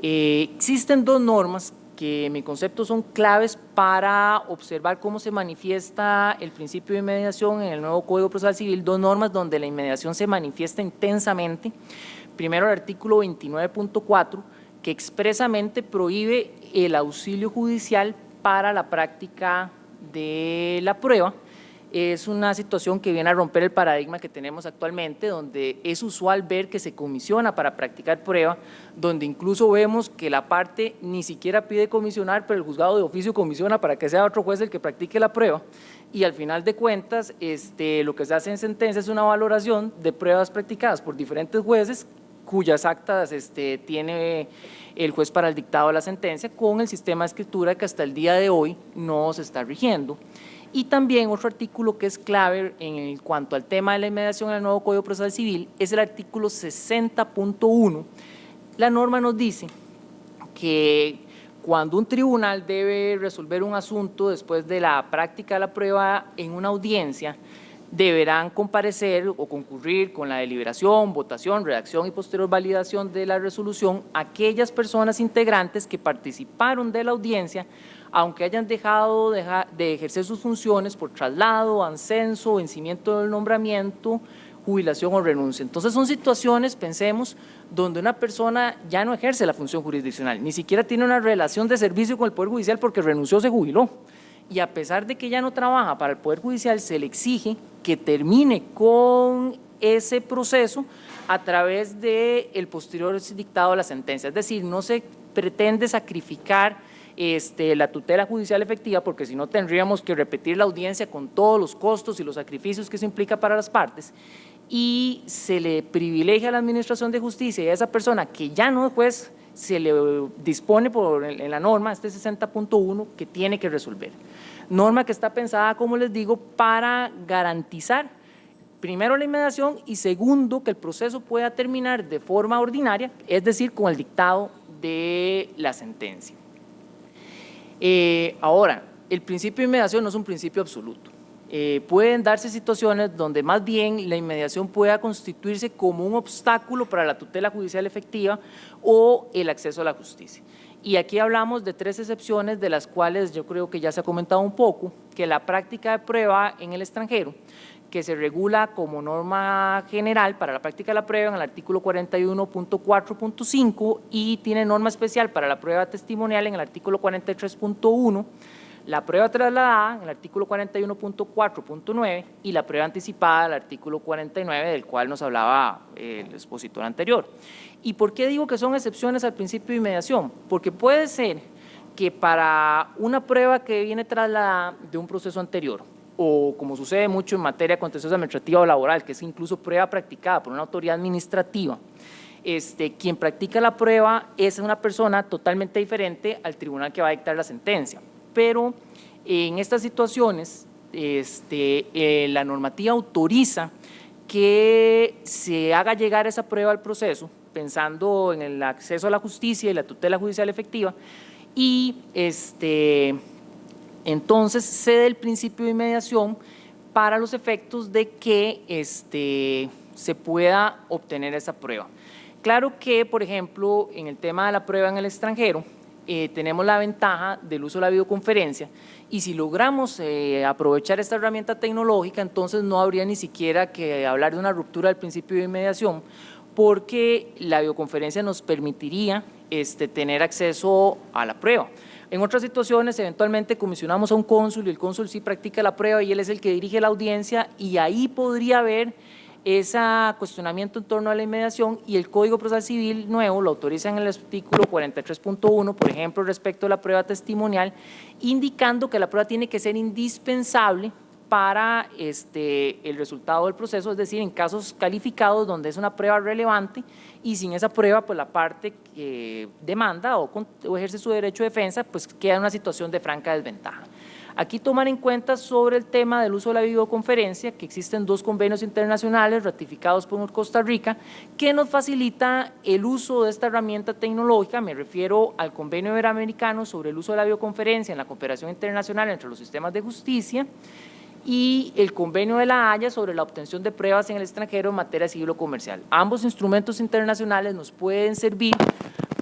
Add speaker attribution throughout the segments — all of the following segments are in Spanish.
Speaker 1: Existen dos normas que en mi concepto son claves para observar cómo se manifiesta el principio de inmediación en el nuevo Código Procesal Civil, dos normas donde la inmediación se manifiesta intensamente. Primero, el artículo 29.4, que expresamente prohíbe el auxilio judicial para la práctica de la prueba. Es una situación que viene a romper el paradigma que tenemos actualmente, donde es usual ver que se comisiona para practicar prueba, donde incluso vemos que la parte ni siquiera pide comisionar, pero el juzgado de oficio comisiona para que sea otro juez el que practique la prueba, y al final de cuentas lo que se hace en sentencia es una valoración de pruebas practicadas por diferentes jueces, cuyas actas tiene el juez para el dictado de la sentencia, con el sistema de escritura que hasta el día de hoy no se está rigiendo. Y también otro artículo que es clave en cuanto al tema de la inmediación en el nuevo Código Procesal Civil es el artículo 60.1. La norma nos dice que cuando un tribunal debe resolver un asunto después de la práctica de la prueba en una audiencia, deberán comparecer o concurrir con la deliberación, votación, redacción y posterior validación de la resolución aquellas personas integrantes que participaron de la audiencia, aunque hayan dejado de ejercer sus funciones por traslado, ascenso, vencimiento del nombramiento, jubilación o renuncia. Entonces son situaciones, pensemos, donde una persona ya no ejerce la función jurisdiccional, ni siquiera tiene una relación de servicio con el Poder Judicial porque renunció o se jubiló. Y a pesar de que ya no trabaja para el Poder Judicial, se le exige que termine con ese proceso a través del posterior dictado de la sentencia. Es decir, no se pretende sacrificar la tutela judicial efectiva, porque si no tendríamos que repetir la audiencia con todos los costos y los sacrificios que eso implica para las partes, y se le privilegia a la Administración de Justicia y a esa persona que ya no es juez, se le dispone en la norma, 60.1, que tiene que resolver. Norma que está pensada, como les digo, para garantizar primero la inmediación y segundo que el proceso pueda terminar de forma ordinaria, es decir, con el dictado de la sentencia. Ahora, el principio de inmediación no es un principio absoluto. Pueden darse situaciones donde más bien la inmediación pueda constituirse como un obstáculo para la tutela judicial efectiva o el acceso a la justicia. Y aquí hablamos de tres excepciones, de las cuales yo creo que ya se ha comentado un poco, que la práctica de prueba en el extranjero, que se regula como norma general para la práctica de la prueba en el artículo 41.4.5 y tiene norma especial para la prueba testimonial en el artículo 43.1, la prueba trasladada en el artículo 41.4.9 y la prueba anticipada en el artículo 49, del cual nos hablaba el expositor anterior. ¿Y por qué digo que son excepciones al principio de inmediación? Porque puede ser que para una prueba que viene trasladada de un proceso anterior, o como sucede mucho en materia contenciosa administrativa o laboral, que es incluso prueba practicada por una autoridad administrativa, quien practica la prueba es una persona totalmente diferente al tribunal que va a dictar la sentencia. Pero en estas situaciones la normativa autoriza que se haga llegar esa prueba al proceso, pensando en el acceso a la justicia y la tutela judicial efectiva, y entonces cede el principio de inmediación para los efectos de que se pueda obtener esa prueba. Claro que, por ejemplo, en el tema de la prueba en el extranjero, tenemos la ventaja del uso de la videoconferencia y si logramos aprovechar esta herramienta tecnológica, entonces no habría ni siquiera que hablar de una ruptura del principio de inmediación, porque la videoconferencia nos permitiría tener acceso a la prueba. En otras situaciones, eventualmente comisionamos a un cónsul y el cónsul sí practica la prueba y él es el que dirige la audiencia y ahí podría haber ese cuestionamiento en torno a la inmediación y el Código Procesal Civil nuevo lo autoriza en el artículo 43.1, por ejemplo, respecto a la prueba testimonial, indicando que la prueba tiene que ser indispensable para el resultado del proceso, es decir, en casos calificados donde es una prueba relevante y sin esa prueba, pues la parte que demanda o ejerce su derecho de defensa, pues queda en una situación de franca desventaja. Aquí tomar en cuenta sobre el tema del uso de la videoconferencia, que existen dos convenios internacionales ratificados por Costa Rica que nos facilita el uso de esta herramienta tecnológica. Me refiero al Convenio Iberoamericano sobre el uso de la videoconferencia en la cooperación internacional entre los sistemas de justicia y el Convenio de la Haya sobre la obtención de pruebas en el extranjero en materia civil o comercial. Ambos instrumentos internacionales nos pueden servir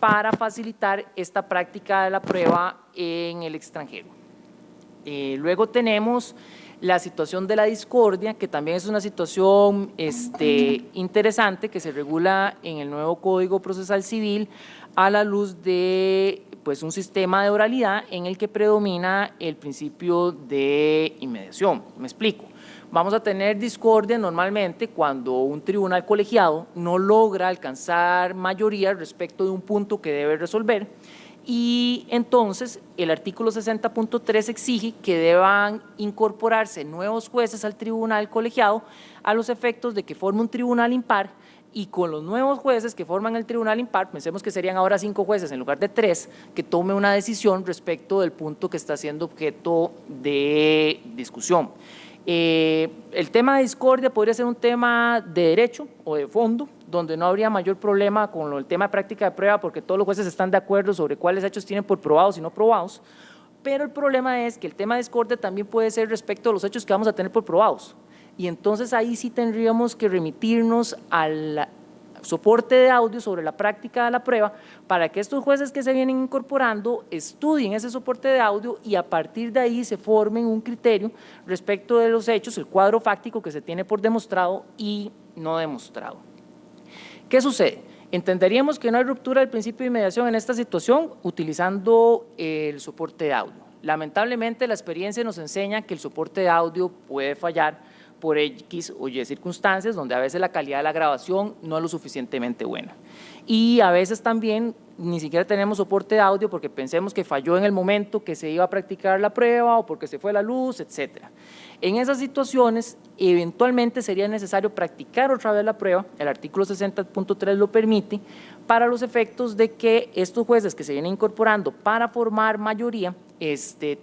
Speaker 1: para facilitar esta práctica de la prueba en el extranjero. Luego tenemos la situación de la discordia, que también es una situación interesante que se regula en el nuevo Código Procesal Civil a la luz de un sistema de oralidad en el que predomina el principio de inmediación. Me explico. Vamos a tener discordia normalmente cuando un tribunal colegiado no logra alcanzar mayoría respecto de un punto que debe resolver, y entonces el artículo 60.3 exige que deban incorporarse nuevos jueces al tribunal colegiado a los efectos de que forme un tribunal impar, y con los nuevos jueces que forman el tribunal impar, pensemos que serían ahora 5 jueces en lugar de 3, que tome una decisión respecto del punto que está siendo objeto de discusión. El tema de discordia podría ser un tema de derecho o de fondo, donde no habría mayor problema con el tema de práctica de prueba, porque todos los jueces están de acuerdo sobre cuáles hechos tienen por probados y no probados, pero el problema es que el tema de discordia también puede ser respecto a los hechos que vamos a tener por probados, y entonces ahí sí tendríamos que remitirnos al soporte de audio sobre la práctica de la prueba para que estos jueces que se vienen incorporando estudien ese soporte de audio y a partir de ahí se formen un criterio respecto de los hechos, el cuadro fáctico que se tiene por demostrado y no demostrado. ¿Qué sucede? Entenderíamos que no hay ruptura del principio de inmediación en esta situación utilizando el soporte de audio. Lamentablemente la experiencia nos enseña que el soporte de audio puede fallar por X o Y circunstancias, donde a veces la calidad de la grabación no es lo suficientemente buena. Y a veces también ni siquiera tenemos soporte de audio porque pensemos que falló en el momento que se iba a practicar la prueba o porque se fue la luz, etcétera. En esas situaciones, eventualmente sería necesario practicar otra vez la prueba, el artículo 60.3 lo permite, para los efectos de que estos jueces que se vienen incorporando para formar mayoría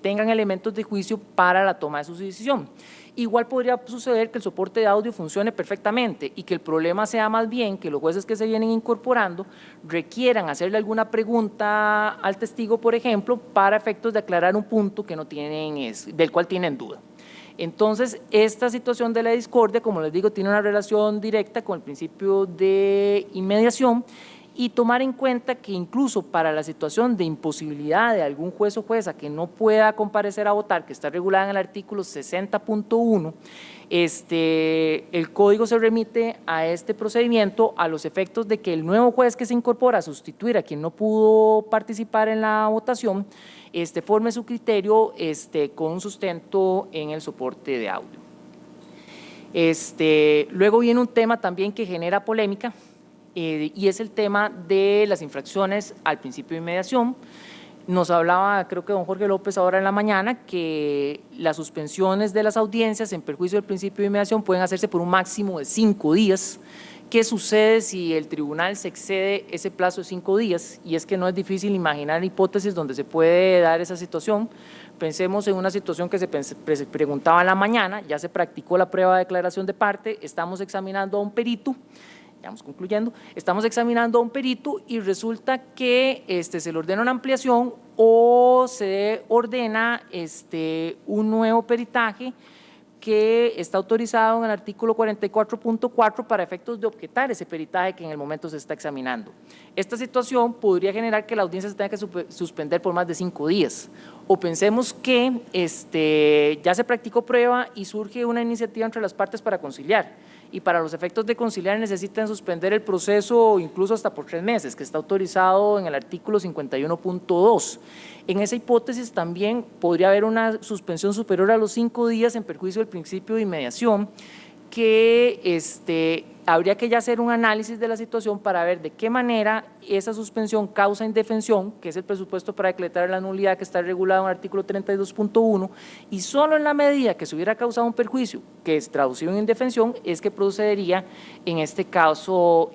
Speaker 1: tengan elementos de juicio para la toma de su decisión. Igual podría suceder que el soporte de audio funcione perfectamente y que el problema sea más bien que los jueces que se vienen incorporando requieran hacerle alguna pregunta al testigo, por ejemplo, para efectos de aclarar un punto que no tienen, del cual tienen duda. Entonces, esta situación de la discordia, como les digo, tiene una relación directa con el principio de inmediación, y tomar en cuenta que incluso para la situación de imposibilidad de algún juez o jueza que no pueda comparecer a votar, que está regulada en el artículo 60.1, el código se remite a este procedimiento a los efectos de que el nuevo juez que se incorpora a sustituir a quien no pudo participar en la votación, forme su criterio con un sustento en el soporte de audio. Luego viene un tema también que genera polémica, y es el tema de las infracciones al principio de inmediación. Nos hablaba, creo que don Jorge López ahora en la mañana, que las suspensiones de las audiencias en perjuicio del principio de inmediación pueden hacerse por un máximo de 5 días. ¿Qué sucede si el tribunal se excede ese plazo de 5 días? Y es que no es difícil imaginar hipótesis donde se puede dar esa situación. Pensemos en una situación que se preguntaba en la mañana, ya se practicó la prueba de declaración de parte, estamos examinando a un perito, estamos concluyendo, estamos examinando a un perito y resulta que se le ordena una ampliación o se ordena un nuevo peritaje que está autorizado en el artículo 44.4 para efectos de objetar ese peritaje que en el momento se está examinando. Esta situación podría generar que la audiencia se tenga que suspender por más de 5 días. O pensemos que ya se practicó prueba y surge una iniciativa entre las partes para conciliar, y para los efectos de conciliar necesitan suspender el proceso incluso hasta por 3 meses, que está autorizado en el artículo 51.2. En esa hipótesis también podría haber una suspensión superior a los 5 días en perjuicio del principio de inmediación, que habría que ya hacer un análisis de la situación para ver de qué manera esa suspensión causa indefensión, que es el presupuesto para decretar la nulidad que está regulado en el artículo 32.1, y solo en la medida que se hubiera causado un perjuicio que es traducido en indefensión es que procedería en este caso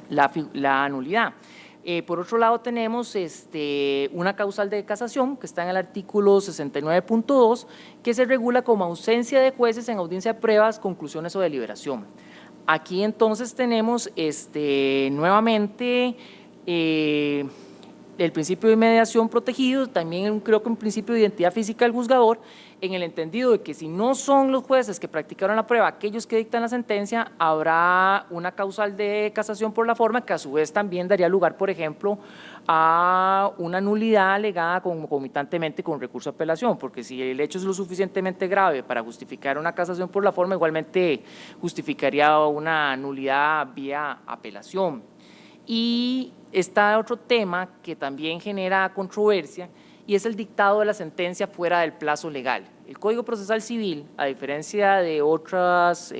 Speaker 1: la nulidad. Por otro lado tenemos una causal de casación que está en el artículo 69.2 que se regula como ausencia de jueces en audiencia de pruebas, conclusiones o deliberación. Aquí entonces tenemos nuevamente el principio de inmediación protegido, también creo que un principio de identidad física del juzgador, en el entendido de que si no son los jueces que practicaron la prueba aquellos que dictan la sentencia, habrá una causal de casación por la forma, que a su vez también daría lugar, por ejemplo, a una nulidad alegada concomitantemente con recurso de apelación, porque si el hecho es lo suficientemente grave para justificar una casación por la forma, igualmente justificaría una nulidad vía apelación. Y está otro tema que también genera controversia, y es el dictado de la sentencia fuera del plazo legal. El Código Procesal Civil, a diferencia de otras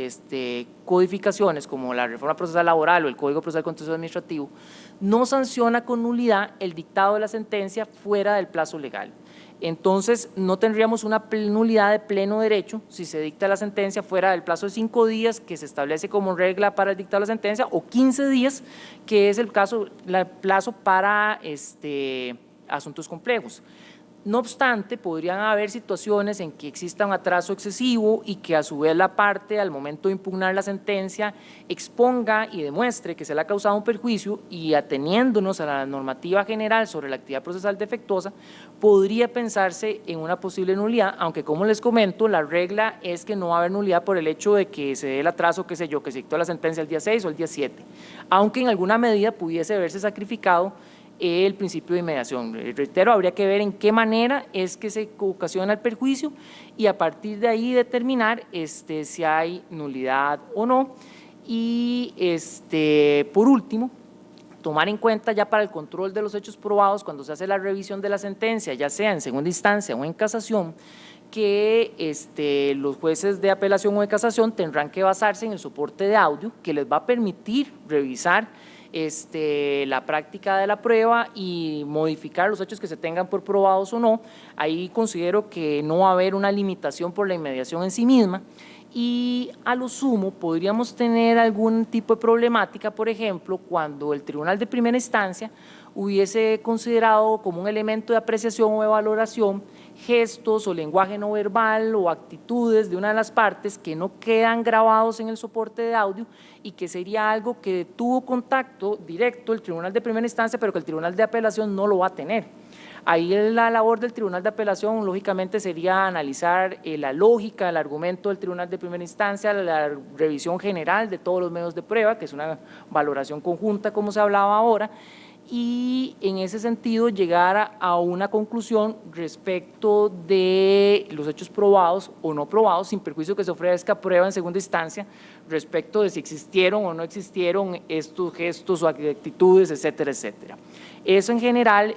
Speaker 1: codificaciones como la Reforma Procesal Laboral o el Código Procesal Contencioso Administrativo, no sanciona con nulidad el dictado de la sentencia fuera del plazo legal. Entonces, no tendríamos una nulidad de pleno derecho si se dicta la sentencia fuera del plazo de 5 días que se establece como regla para el dictado de la sentencia, o 15 días, que es el plazo para asuntos complejos. No obstante, podrían haber situaciones en que exista un atraso excesivo y que a su vez la parte, al momento de impugnar la sentencia, exponga y demuestre que se le ha causado un perjuicio, y ateniéndonos a la normativa general sobre la actividad procesal defectuosa, podría pensarse en una posible nulidad, aunque como les comento, la regla es que no va a haber nulidad por el hecho de que se dé el atraso, qué sé yo, que se dictó la sentencia el día 6 o el día 7, aunque en alguna medida pudiese haberse sacrificado el principio de inmediación. Reitero, habría que ver en qué manera es que se ocasiona el perjuicio y a partir de ahí determinar si hay nulidad o no. Y por último, tomar en cuenta ya para el control de los hechos probados cuando se hace la revisión de la sentencia, ya sea en segunda instancia o en casación, que los jueces de apelación o de casación tendrán que basarse en el soporte de audio que les va a permitir revisar la práctica de la prueba y modificar los hechos que se tengan por probados o no. Ahí considero que no va a haber una limitación por la inmediación en sí misma, y a lo sumo podríamos tener algún tipo de problemática, por ejemplo, cuando el tribunal de primera instancia hubiese considerado como un elemento de apreciación o de valoración gestos o lenguaje no verbal o actitudes de una de las partes que no quedan grabados en el soporte de audio y que sería algo que tuvo contacto directo el tribunal de primera instancia, pero que el tribunal de apelación no lo va a tener. Ahí la labor del tribunal de apelación, lógicamente, sería analizar la lógica del argumento del tribunal de primera instancia, la revisión general de todos los medios de prueba, que es una valoración conjunta, como se hablaba ahora, y en ese sentido llegar a una conclusión respecto de los hechos probados o no probados, sin perjuicio que se ofrezca prueba en segunda instancia, respecto de si existieron o no existieron estos gestos o actitudes, etcétera, etcétera. Eso en general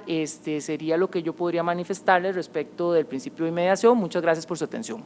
Speaker 1: sería lo que yo podría manifestarles respecto del principio de inmediación. Muchas gracias por su atención.